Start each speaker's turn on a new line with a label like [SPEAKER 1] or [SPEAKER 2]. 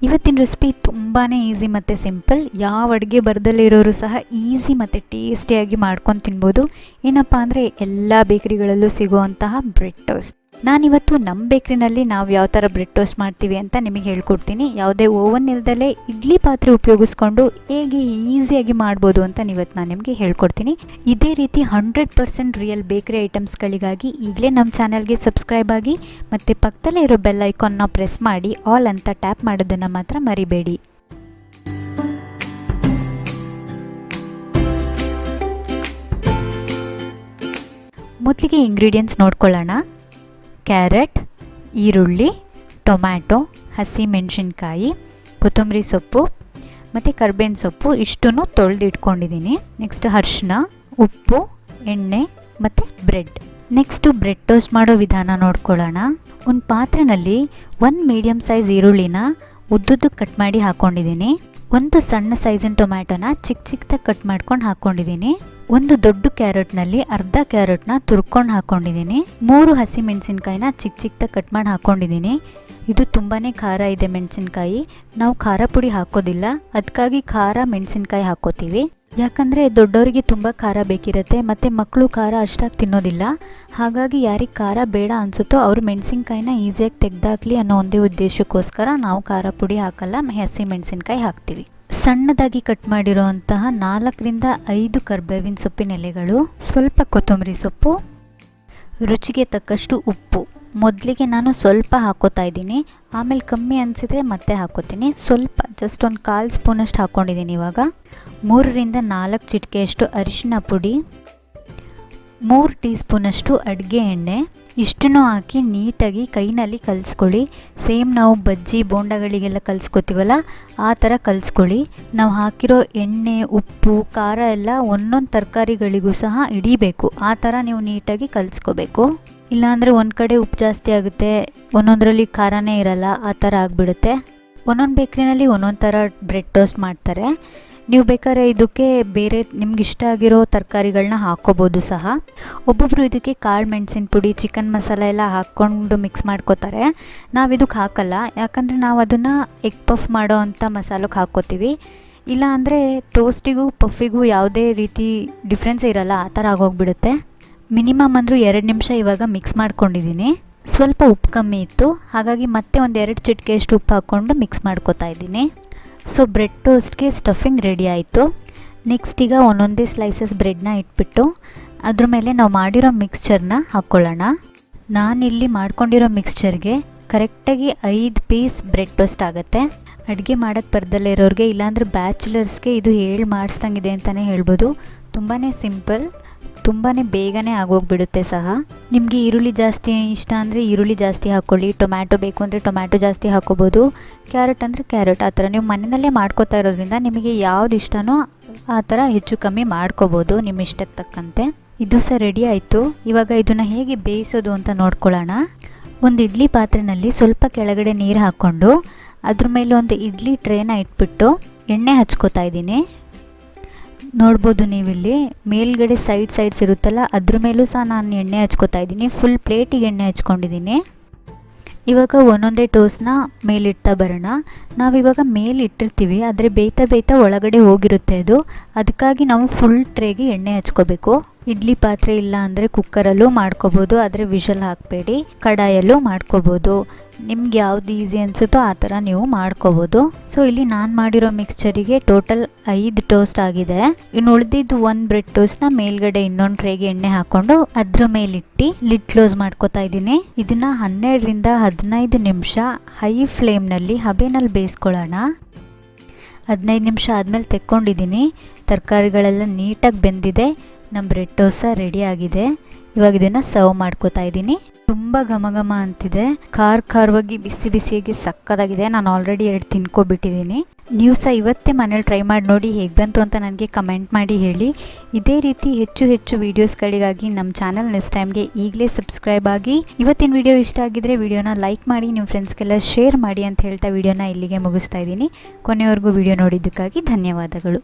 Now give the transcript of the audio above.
[SPEAKER 1] ಇವತ್ತಿನ ರೆಸಿಪಿ ತುಂಬಾ ಈಸಿ ಮತ್ತು ಸಿಂಪಲ್. ಯಾವ ಅಡುಗೆ ಬರದಲ್ಲಿರೋರು ಸಹ ಈಸಿ ಮತ್ತು ಟೇಸ್ಟಿಯಾಗಿ ಮಾಡ್ಕೊಂಡು ತಿನ್ಬೋದು. ಏನಪ್ಪ ಅಂದರೆ ಎಲ್ಲ ಬೇಕ್ರಿಗಳಲ್ಲೂ ಸಿಗುವಂತಹ ಬ್ರೆಡ್ ಟೋಸ್ಟ್. ನಾನಿವತ್ತು ನಮ್ಮ ಬೇಕ್ರಿನಲ್ಲಿ ನಾವು ಯಾವ ಥರ ಬ್ರೆಡ್ ಟೋಸ್ಟ್ ಮಾಡ್ತೀವಿ ಅಂತ ನಿಮಗೆ ಹೇಳ್ಕೊಡ್ತೀನಿ. ಯಾವುದೇ ಓವನ್ ಇಲ್ದಲೇ ಇಡ್ಲಿ ಪಾತ್ರೆ ಉಪಯೋಗಿಸ್ಕೊಂಡು ಹೇಗೆ ಈಸಿಯಾಗಿ ಮಾಡ್ಬೋದು ಅಂತ ಇವತ್ತು ನಾನು ನಿಮಗೆ ಹೇಳ್ಕೊಡ್ತೀನಿ. ಇದೇ ರೀತಿ 100% ರಿಯಲ್ ಬೇಕ್ರಿ ಐಟಮ್ಸ್ಗಳಿಗಾಗಿ ಈಗಲೇ ನಮ್ಮ ಚಾನಲ್ಗೆ ಸಬ್ಸ್ಕ್ರೈಬ್ ಆಗಿ ಮತ್ತು ಪಕ್ಕದಲ್ಲೇ ಇರೋ ಬೆಲ್ ಐಕಾನ್ನ ಪ್ರೆಸ್ ಮಾಡಿ ಆಲ್ ಅಂತ ಟ್ಯಾಪ್ ಮಾಡೋದನ್ನು ಮಾತ್ರ ಮರಿಬೇಡಿ. ಮೊದಲಿಗೆ ಇಂಗ್ರೀಡಿಯೆಂಟ್ಸ್ ನೋಡ್ಕೊಳ್ಳೋಣ. ಕ್ಯಾರೆಟ್, ಈರುಳ್ಳಿ, ಟೊಮ್ಯಾಟೊ, ಹಸಿಮೆಣಸಿನ್ಕಾಯಿ, ಕೊತ್ತಂಬರಿ ಸೊಪ್ಪು ಮತ್ತು ಕರ್ಬೇವಿನ ಸೊಪ್ಪು ಇಷ್ಟನ್ನು ತೊಳೆದಿಟ್ಕೊಂಡಿದ್ದೀನಿ. ನೆಕ್ಸ್ಟ್ ಅರಿಶಿನ, ಉಪ್ಪು, ಎಣ್ಣೆ ಮತ್ತು ಬ್ರೆಡ್. ನೆಕ್ಸ್ಟು ಬ್ರೆಡ್ ಟೋಸ್ಟ್ ಮಾಡೋ ವಿಧಾನ ನೋಡ್ಕೊಳ್ಳೋಣ. ಒಂದು ಪಾತ್ರೆಯಲ್ಲಿ 1 ಮೀಡಿಯಮ್ ಸೈಜ್ ಈರುಳ್ಳಿನ ಉದ್ದುದ್ದು ಕಟ್ ಮಾಡಿ ಹಾಕ್ಕೊಂಡಿದ್ದೀನಿ. ಒಂದು ಸಣ್ಣ ಸೈಜಿನ ಟೊಮ್ಯಾಟೊನ ಚಿಕ್ಕದಾಗಿ ಕಟ್ ಮಾಡ್ಕೊಂಡು ಹಾಕ್ಕೊಂಡಿದ್ದೀನಿ. ಒಂದು ದೊಡ್ಡ ಕ್ಯಾರೆಟ್ನಲ್ಲಿ ಅರ್ಧ ಕ್ಯಾರೆಟ್ನ ತುರ್ಕೊಂಡು ಹಾಕ್ಕೊಂಡಿದ್ದೀನಿ. 3 ಹಸಿಮೆಣಸಿನ್ಕಾಯಿನ ಚಿಕ್ಕದಾಗಿ ಕಟ್ ಮಾಡಿ ಹಾಕ್ಕೊಂಡಿದ್ದೀನಿ. ಇದು ತುಂಬಾ ಖಾರ ಇದೆ ಮೆಣಸಿನ್ಕಾಯಿ. ನಾವು ಖಾರ ಪುಡಿ ಹಾಕೋದಿಲ್ಲ, ಅದಕ್ಕಾಗಿ ಖಾರ ಮೆಣಸಿನ್ಕಾಯಿ ಹಾಕೋತೀವಿ. ಯಾಕಂದರೆ ದೊಡ್ಡವರಿಗೆ ತುಂಬ ಖಾರ ಬೇಕಿರುತ್ತೆ ಮತ್ತು ಮಕ್ಕಳು ಖಾರ ಅಷ್ಟಾಗಿ ತಿನ್ನೋದಿಲ್ಲ. ಹಾಗಾಗಿ ಯಾರಿಗೆ ಖಾರ ಬೇಡ ಅನಿಸುತ್ತೋ ಅವರು ಮೆಣಸಿನ್ಕಾಯಿನ ಈಸಿಯಾಗಿ ತೆಗೆದಾಕಲಿ ಅನ್ನೋ ಒಂದೇ ಉದ್ದೇಶಕ್ಕೋಸ್ಕರ ನಾವು ಖಾರ ಪುಡಿ ಹಾಕಲ್ಲ, ಹಸಿ ಮೆಣಸಿನ್ಕಾಯಿ ಹಾಕ್ತೀವಿ. ಸಣ್ಣದಾಗಿ ಕಟ್ ಮಾಡಿರೋಂತಹ 4ರಿಂದ 5 ಕರ್ಬೇವಿನ ಸೊಪ್ಪಿನ ಎಲೆಗಳು, ಸ್ವಲ್ಪ ಕೊತ್ತಂಬರಿ ಸೊಪ್ಪು, ರುಚಿಗೆ ತಕ್ಕಷ್ಟು ಉಪ್ಪು. ಮೊದಲಿಗೆ ನಾನು ಸ್ವಲ್ಪ ಹಾಕೋತಾ ಇದ್ದೀನಿ, ಆಮೇಲೆ ಕಮ್ಮಿ ಅನಿಸಿದರೆ ಮತ್ತೆ ಹಾಕೋತೀನಿ. ಸ್ವಲ್ಪ ಜಸ್ಟ್ ಒಂದು 1/4 ಸ್ಪೂನಷ್ಟು ಹಾಕ್ಕೊಂಡಿದ್ದೀನಿ. ಇವಾಗ 3ರಿಂದ 4 ಚಿಟಿಕೆಯಷ್ಟು ಅರಿಶಿನ ಪುಡಿ, 3 ಟೀ ಸ್ಪೂನಷ್ಟು ಅಡುಗೆ ಎಣ್ಣೆ. ಇಷ್ಟನ್ನು ಹಾಕಿ ನೀಟಾಗಿ ಕೈನಲ್ಲಿ ಕಲಿಸ್ಕೊಳ್ಳಿ. ಸೇಮ್ ನಾವು ಬಜ್ಜಿ ಬೋಂಡಗಳಿಗೆಲ್ಲ ಕಲಿಸ್ಕೊತೀವಲ್ಲ ಆ ಥರ ಕಲಿಸ್ಕೊಳ್ಳಿ. ನಾವು ಹಾಕಿರೋ ಎಣ್ಣೆ, ಉಪ್ಪು, ಖಾರ ಎಲ್ಲ ಒಂದೊಂದು ತರಕಾರಿಗಳಿಗೂ ಸಹ ಹಿಡಿಬೇಕು. ಆ ಥರ ನೀವು ನೀಟಾಗಿ ಕಲಿಸ್ಕೋಬೇಕು. ಇಲ್ಲಾಂದರೆ ಒಂದು ಕಡೆ ಉಪ್ಪು ಜಾಸ್ತಿ ಆಗುತ್ತೆ, ಒಂದೊಂದರಲ್ಲಿ ಖಾರನೇ ಇರಲ್ಲ, ಆ ಥರ ಆಗಿಬಿಡುತ್ತೆ. ಒಂದೊಂದು ಬೇಕ್ರಿನಲ್ಲಿ ಒಂದೊಂದು ಥರ ಬ್ರೆಡ್ ಟೋಸ್ಟ್ ಮಾಡ್ತಾರೆ. ನೀವು ಬೇಕಾದ್ರೆ ಇದಕ್ಕೆ ಬೇರೆ ನಿಮ್ಗೆ ಇಷ್ಟ ಆಗಿರೋ ತರಕಾರಿಗಳನ್ನ ಹಾಕ್ಕೋಬೋದು ಸಹ. ಒಬ್ಬೊಬ್ಬರು ಇದಕ್ಕೆ ಕಾಳು ಮೆಣಸಿನ ಪುಡಿ, ಚಿಕನ್ ಮಸಾಲ ಎಲ್ಲ ಹಾಕ್ಕೊಂಡು ಮಿಕ್ಸ್ ಮಾಡ್ಕೋತಾರೆ. ನಾವು ಇದಕ್ಕೆ ಹಾಕಲ್ಲ, ಯಾಕಂದರೆ ನಾವು ಅದನ್ನು ಎಗ್ ಪಫ್ ಮಾಡೋ ಅಂಥ ಮಸಾಲಕ್ಕೆ ಹಾಕ್ಕೋತೀವಿ. ಇಲ್ಲ ಅಂದರೆ ಟೋಸ್ಟಿಗೂ ಪಫಿಗೂ ಯಾವುದೇ ರೀತಿ ಡಿಫ್ರೆನ್ಸ್ ಇರಲ್ಲ, ಆ ಥರ ಆಗೋಗ್ಬಿಡುತ್ತೆ. ಮಿನಿಮಮ್ ಅಂದರೂ 2 ನಿಮಿಷ ಇವಾಗ ಮಿಕ್ಸ್ ಮಾಡ್ಕೊಂಡಿದ್ದೀನಿ. ಸ್ವಲ್ಪ ಉಪ್ಪು ಕಮ್ಮಿ ಇತ್ತು, ಹಾಗಾಗಿ ಮತ್ತೆ ಒಂದು 2 ಚಿಟಿಕೆಯಷ್ಟು ಉಪ್ಪು ಹಾಕ್ಕೊಂಡು ಮಿಕ್ಸ್ ಮಾಡ್ಕೋತಾ ಇದ್ದೀನಿ. ಸೊ ಬ್ರೆಡ್ ಟೋಸ್ಟ್ಗೆ ಸ್ಟಫಿಂಗ್ ರೆಡಿ ಆಯಿತು. ನೆಕ್ಸ್ಟ್ ಈಗ ಒಂದೊಂದೇ ಸ್ಲೈಸಸ್ ಬ್ರೆಡ್ನ ಇಟ್ಬಿಟ್ಟು ಅದ್ರ ಮೇಲೆ ನಾವು ಮಾಡಿರೋ ಮಿಕ್ಸ್ಚರ್ನ ಹಾಕ್ಕೊಳ್ಳೋಣ. ನಾನಿಲ್ಲಿ ಮಾಡ್ಕೊಂಡಿರೋ ಮಿಕ್ಸ್ಚರ್ಗೆ ಕರೆಕ್ಟಾಗಿ 5 ಪೀಸ್ ಬ್ರೆಡ್ ಟೋಸ್ಟ್ ಆಗುತ್ತೆ. ಅಡುಗೆ ಮಾಡೋಕ್ಕೆ ಬರದಲ್ಲೇ ಇರೋರಿಗೆ, ಇಲ್ಲಾಂದರೆ ಬ್ಯಾಚುಲರ್ಸ್ಗೆ ಇದು ಮಾಡಿಸ್ದಂಗಿದೆ ಅಂತಲೇ ಹೇಳ್ಬೋದು. ತುಂಬಾ ಸಿಂಪಲ್, ತುಂಬಾ ಬೇಗನೆ ಆಗೋಗ್ಬಿಡುತ್ತೆ ಸಹ. ನಿಮಗೆ ಈರುಳ್ಳಿ ಜಾಸ್ತಿ ಇಷ್ಟ ಅಂದರೆ ಈರುಳ್ಳಿ ಜಾಸ್ತಿ ಹಾಕ್ಕೊಳ್ಳಿ, ಟೊಮ್ಯಾಟೊ ಬೇಕು ಅಂದರೆ ಟೊಮ್ಯಾಟೊ ಜಾಸ್ತಿ ಹಾಕ್ಕೋಬೋದು, ಕ್ಯಾರೆಟ್ ಅಂದರೆ ಕ್ಯಾರೆಟ್. ಆ ಥರ ನೀವು ಮನೆಯಲ್ಲೇ ಮಾಡ್ಕೋತಾ ಇರೋದ್ರಿಂದ ನಿಮಗೆ ಯಾವ್ದು ಇಷ್ಟನೋ ಆ ಥರ ಹೆಚ್ಚು ಕಮ್ಮಿ ಮಾಡ್ಕೋಬೋದು ನಿಮ್ಮ ಇಷ್ಟಕ್ಕೆ ತಕ್ಕಂತೆ. ಇದು ಸಹ ರೆಡಿ ಆಯಿತು. ಇವಾಗ ಇದನ್ನು ಹೇಗೆ ಬೇಯಿಸೋದು ಅಂತ ನೋಡ್ಕೊಳ್ಳೋಣ. ಒಂದು ಇಡ್ಲಿ ಪಾತ್ರೆಯಲ್ಲಿ ಸ್ವಲ್ಪ ಕೆಳಗಡೆ ನೀರು ಹಾಕ್ಕೊಂಡು ಅದ್ರ ಮೇಲೆ ಒಂದು ಇಡ್ಲಿ ಟ್ರೇನ ಇಟ್ಬಿಟ್ಟು ಎಣ್ಣೆ ಹಚ್ಕೋತಾ ಇದ್ದೀನಿ. ನೋಡ್ಬೋದು ನೀವಿಲ್ಲಿ ಮೇಲ್ಗಡೆ ಸೈಡ್ಸ್ ಇರುತ್ತಲ್ಲ ಅದ್ರ ಮೇಲೂ ಸಹ ನಾನು ಎಣ್ಣೆ ಹಚ್ಕೋತಾ ಇದ್ದೀನಿ. ಫುಲ್ ಪ್ಲೇಟಿಗೆ ಎಣ್ಣೆ ಹಚ್ಕೊಂಡಿದ್ದೀನಿ. ಇವಾಗ ಒಂದೊಂದೇ ಟೋಸ್ಟ್ನ ಮೇಲಿಡ್ತಾ ಬರೋಣ. ನಾವಿವಾಗ ಮೇಲಿಟ್ಟಿರ್ತೀವಿ, ಆದರೆ ಬೇಯ್ತಾ ಒಳಗಡೆ ಹೋಗಿರುತ್ತೆ ಅದು. ಅದಕ್ಕಾಗಿ ನಾವು ಫುಲ್ ಟ್ರೇಗೆ ಎಣ್ಣೆ ಹಚ್ಕೋಬೇಕು. ಇಡ್ಲಿ ಪಾತ್ರೆ ಇಲ್ಲ ಅಂದರೆ ಕುಕ್ಕರಲ್ಲೂ ಮಾಡ್ಕೋಬೋದು, ಆದರೆ ವಿಷಲ್ ಹಾಕಬೇಡಿ. ಕಡಾಯಲ್ಲೂ ಮಾಡ್ಕೋಬೋದು, ನಿಮ್ಗೆ ಯಾವ್ದು ಈಸಿ ಅನಿಸುತ್ತೋ ಆ ಥರ ನೀವು ಮಾಡ್ಕೋಬೋದು. ಸೊ ಇಲ್ಲಿ ನಾನು ಮಾಡಿರೋ ಮಿಕ್ಸ್ಚರಿಗೆ ಟೋಟಲ್ 5 ಟೋಸ್ಟ್ ಆಗಿದೆ. ಇನ್ನು ಉಳಿದಿದ್ದು 1 ಬ್ರೆಡ್ ಟೋಸ್ಟ್ನ ಮೇಲ್ಗಡೆ ಇನ್ನೊಂದು ಟ್ರೇಗೆ ಎಣ್ಣೆ ಹಾಕ್ಕೊಂಡು ಅದ್ರ ಮೇಲಿಟ್ಟು ಲಿಡ್ ಕ್ಲೋಸ್ ಮಾಡ್ಕೋತಾ ಇದ್ದೀನಿ. ಇದನ್ನು 12ರಿಂದ 15 ನಿಮಿಷ ಹೈ ಫ್ಲೇಮ್ನಲ್ಲಿ ಹಬೆನಲ್ಲಿ ಬೇಯಿಸ್ಕೊಳ್ಳೋಣ. 15 ನಿಮಿಷ ಆದಮೇಲೆ ತೆಕ್ಕೊಂಡಿದ್ದೀನಿ. ತರಕಾರಿಗಳೆಲ್ಲ ನೀಟಾಗಿ ಬೆಂದಿದೆ. ನಮ್ಮ ಬ್ರೆಡ್ ಟೋಸ್ಟ್ ರೆಡಿ ಆಗಿದೆ. ಇವಾಗ ಇದನ್ನು ಸರ್ವ್ ಮಾಡ್ಕೋತಾ ಇದ್ದೀನಿ. ತುಂಬ ಘಮ ಅಂತಿದೆ, ಖಾರವಾಗಿ ಬಿಸಿಯಾಗಿ ಸಕ್ಕತ್ತಾಗಿದೆ. ನಾನು ಆಲ್ರೆಡಿ 2 ತಿನ್ಕೊಬಿಟ್ಟಿದ್ದೀನಿ. ನೀವು ಸಹ ಇವತ್ತೇ ಮನೇಲಿ ಟ್ರೈ ಮಾಡಿ ನೋಡಿ ಹೇಗೆ ಬಂತು ಅಂತ ನನಗೆ ಕಮೆಂಟ್ ಮಾಡಿ ಹೇಳಿ. ಇದೇ ರೀತಿ ಹೆಚ್ಚು ವೀಡಿಯೋಸ್ಗಳಿಗಾಗಿ ನಮ್ಮ ಚಾನಲ್ NisTimeಗೆ ಈಗಲೇ ಸಬ್ಸ್ಕ್ರೈಬ್ ಆಗಿ. ಇವತ್ತಿನ ವಿಡಿಯೋ ಇಷ್ಟ ಆಗಿದ್ರೆ ವಿಡಿಯೋನ ಲೈಕ್ ಮಾಡಿ, ನಿಮ್ಮ ಫ್ರೆಂಡ್ಸ್ಗೆಲ್ಲ ಶೇರ್ ಮಾಡಿ ಅಂತ ಹೇಳ್ತಾ ವಿಡಿಯೋನ ಇಲ್ಲಿಗೆ ಮುಗಿಸ್ತಾ ಇದ್ದೀನಿ. ಕೊನೆವರೆಗೂ ವಿಡಿಯೋ ನೋಡಿದ್ದಕ್ಕಾಗಿ ಧನ್ಯವಾದಗಳು.